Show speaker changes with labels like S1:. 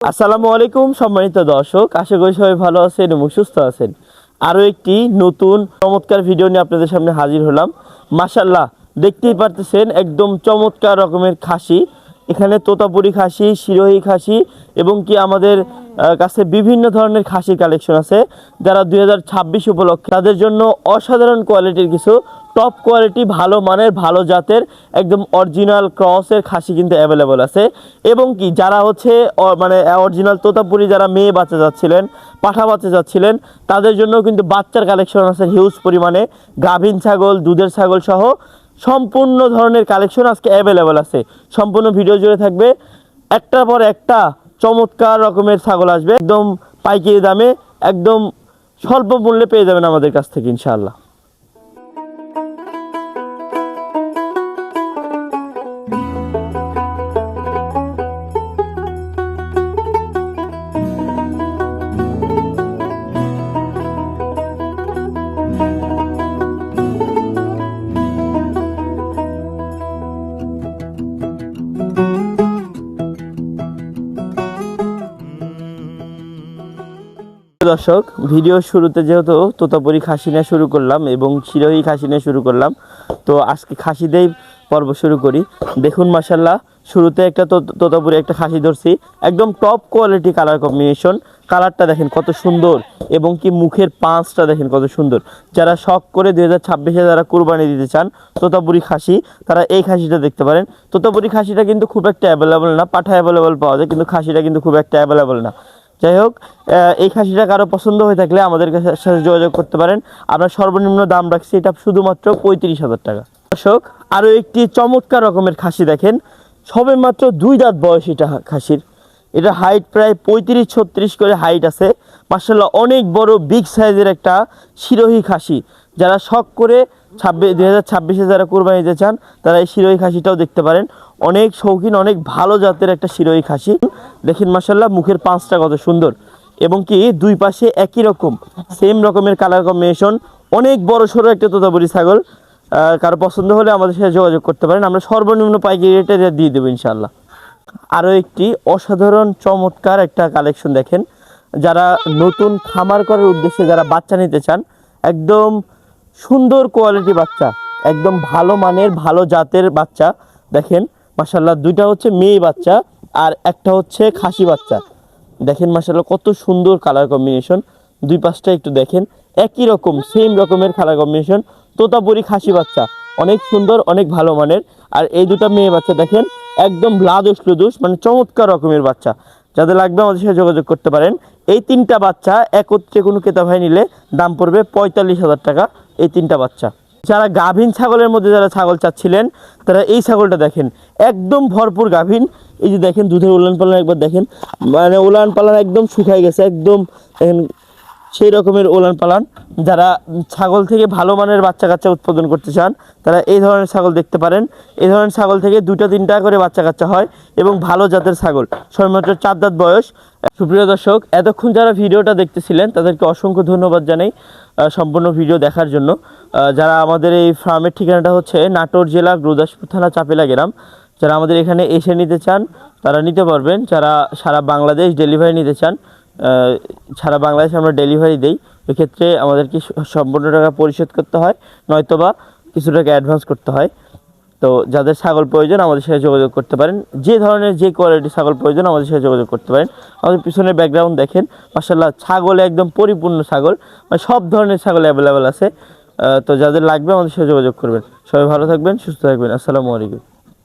S1: আসসালামু আলাইকুম সম্মানিত দর্শক, আশা করি সবাই ভালো আছেন এবং সুস্থ আছেন। আরও একটি নতুন চমৎকার ভিডিও নিয়ে আপনাদের সামনে হাজির হলাম। মাশাআল্লাহ, দেখতেই পারতেছেন একদম চমৎকার রকমের খাসি। এখানে তোতাপুরি খাসি, সিরোহী খাসি এবং কি আমাদের কাছে বিভিন্ন ধরনের খাসির কালেকশন আছে। যারা 2026 উপলক্ষে তাদের জন্য অসাধারণ কোয়ালিটির কিছু টপ কোয়ালিটি ভালো মানের ভালো জাতের একদম অরিজিনাল ক্রসের খাসি কিন্তু অ্যাভেলেবল আছে। এবং কি যারা হচ্ছে মানে অরিজিনাল তোতাপুরি যারা মেয়ে বাচ্চা যাচ্ছিলেন, পাঠা বাচ্চা যাচ্ছিলেন, তাদের জন্য কিন্তু বাচ্চার কালেকশন আছে হিউজ পরিমাণে। গাভীন ছাগল, দুধের ছাগল সহ সম্পূর্ণ ধরনের কালেকশন আজকে অ্যাভেলেবল আছে। সম্পূর্ণ ভিডিও জুড়ে থাকবে, একটার পর একটা চমৎকার রকমের ছাগল আসবে একদম পাইকারি দামে, একদম স্বল্প মূল্যে পেয়ে যাবেন আমাদের কাছ থেকে ইনশাআল্লাহ। দর্শক, ভিডিও শুরুতে যেহেতু তোতাপুরি খাসি নিয়ে শুরু করলাম এবং সিরোহী খাসি নিয়ে শুরু করলাম, তো আজকে খাসি দিয়েই পর্ব শুরু করি। দেখুন মাশাআল্লাহ, শুরুতে একটা তোতাপুরি একটা খাসি ধরছি, একদম টপ কোয়ালিটি কালার কম্বিনেশন। কালারটা দেখেন কত সুন্দর এবং কি মুখের পাঁচটা দেখেন কত সুন্দর। যারা শখ করে 2026-এ যারা কুরবানি দিতে চান তোতাপুরি খাসি, তারা এই খাসিটা দেখতে পারেন। তোতাপুরি খাসিটা কিন্তু খুব একটা অ্যাভেলেবল না, পাঠা অ্যাভেলেবল পাওয়া যায়, কিন্তু খাসিটা কিন্তু খুব একটা অ্যাভেলেবল না। যাই হোক, এই খাসিটা কারো পছন্দ হয়ে থাকলে আমাদের সাথে যোগাযোগ করতে পারেন। আমরা সর্বনিম্ন দাম রাখছি এটা শুধুমাত্র 35,000 টাকা। দর্শক, আরও একটি চমৎকার রকমের খাসি দেখেন, সবে মাত্র 2 দাঁত বয়স এটা খাসির। এটা হাইট প্রায় 35-36 করে হাইট আছে। মাশাআল্লাহ, অনেক বড় বিগ সাইজের একটা সিরোহী খাসি। যারা শখ করে 2026-এ যারা কুরবানি দিতে চান, তারা এই সিরোহী খাসিটাও দেখতে পারেন। অনেক শৌখিন, অনেক ভালো জাতের একটা সিরোহী খাসি। দেখেন মাশাআল্লাহ, মুখের পাঁচটা কত সুন্দর এবং কি দুই পাশে একই রকম সেম রকমের কালার কম্বিনেশন। অনেক বড় সড়ো একটা তোতাপুরি ছাগল। কারো পছন্দ হলে আমাদের সাথে যোগাযোগ করতে পারেন, আমরা সর্বনিম্ন পাইকারি রেটে দিয়ে দেবো ইনশাআল্লাহ। আরও একটি অসাধারণ চমৎকার একটা কালেকশন দেখেন, যারা নতুন খামার করার উদ্দেশ্যে যারা বাচ্চা নিতে চান, একদম সুন্দর কোয়ালিটি বাচ্চা, একদম ভালো মানের ভালো জাতের বাচ্চা। দেখেন মাশাআল্লাহ, দুইটা হচ্ছে মেয়ে বাচ্চা আর একটা হচ্ছে খাসি বাচ্চা। দেখেন মাশাআল্লাহ কত সুন্দর কালার কম্বিনেশন। দুই পাশটা একটু দেখেন, একই রকম সেম রকমের কালার কম্বিনেশন। তোতাপুরি খাসি বাচ্চা অনেক সুন্দর, অনেক ভালো মানের। আর এই দুটা মেয়ে বাচ্চা দেখেন একদম লাদুস লুদুস, মানে চমৎকার রকমের বাচ্চা। যাদের লাগবে আমাদের সাথে যোগাযোগ করতে পারেন। এই 3টা বাচ্চা একত্রে কোনো ক্রেতা ভাই নিলে দাম পড়বে 45,000 টাকা এই 3টা বাচ্চা। যারা গাভীন ছাগলের মধ্যে যারা ছাগল চাচ্ছিলেন, তারা এই ছাগলটা দেখেন, একদম ভরপুর গাভীন। এই যে দেখেন দুধের উলান পালান একবার দেখেন, মানে উলান পালান একদম শুকাই গেছে, একদম দেখেন সেই রকমের উলান পালান। যারা ছাগল থেকে ভালো মানের বাচ্চা কাচ্চা উৎপাদন করতে চান, তারা এই ধরনের ছাগল দেখতে পারেন। এই ধরনের ছাগল থেকে 2-3টা করে বাচ্চা কাচ্চা হয় এবং ভালো জাতের ছাগল, সবেমাত্র 4 দাঁত বয়স। সুপ্রিয় দর্শক, এতক্ষণ যারা ভিডিওটা দেখতেছিলেন তাদেরকে অসংখ্য ধন্যবাদ জানাই সম্পূর্ণ ভিডিও দেখার জন্য। যারা আমাদের এই ফার্মের ঠিকানাটা হচ্ছে নাটোর জেলা গুরুদাসপুর থানা চাপেলা গ্রাম। যারা আমাদের এখানে এসে নিতে চান তারা নিতে পারবেন। যারা সারা বাংলাদেশ ডেলিভারি নিতে চান, সারা বাংলাদেশে আমরা ডেলিভারি দেই। এক্ষেত্রে আমাদেরকে সম্পূর্ণ টাকা পরিশোধ করতে হয়, নয়তোবা কিছু টাকা অ্যাডভান্স করতে হয়। তো যাদের ছাগল প্রয়োজন আমাদের সাথে যোগাযোগ করতে পারেন। যে ধরনের যে কোয়ালিটির ছাগল প্রয়োজন আমাদের সাথে যোগাযোগ করতে পারেন। আমাদের পিছনের ব্যাকগ্রাউন্ড দেখেন মাশাআল্লাহ, ছাগলে একদম পরিপূর্ণ ছাগল, মানে সব ধরনের ছাগল অ্যাভেলেবেল আছে। তো যাদের লাগবে আমাদের সাথে যোগাযোগ করবেন। সবাই ভালো থাকবেন, সুস্থ থাকবেন। আসসালামু আলাইকুম।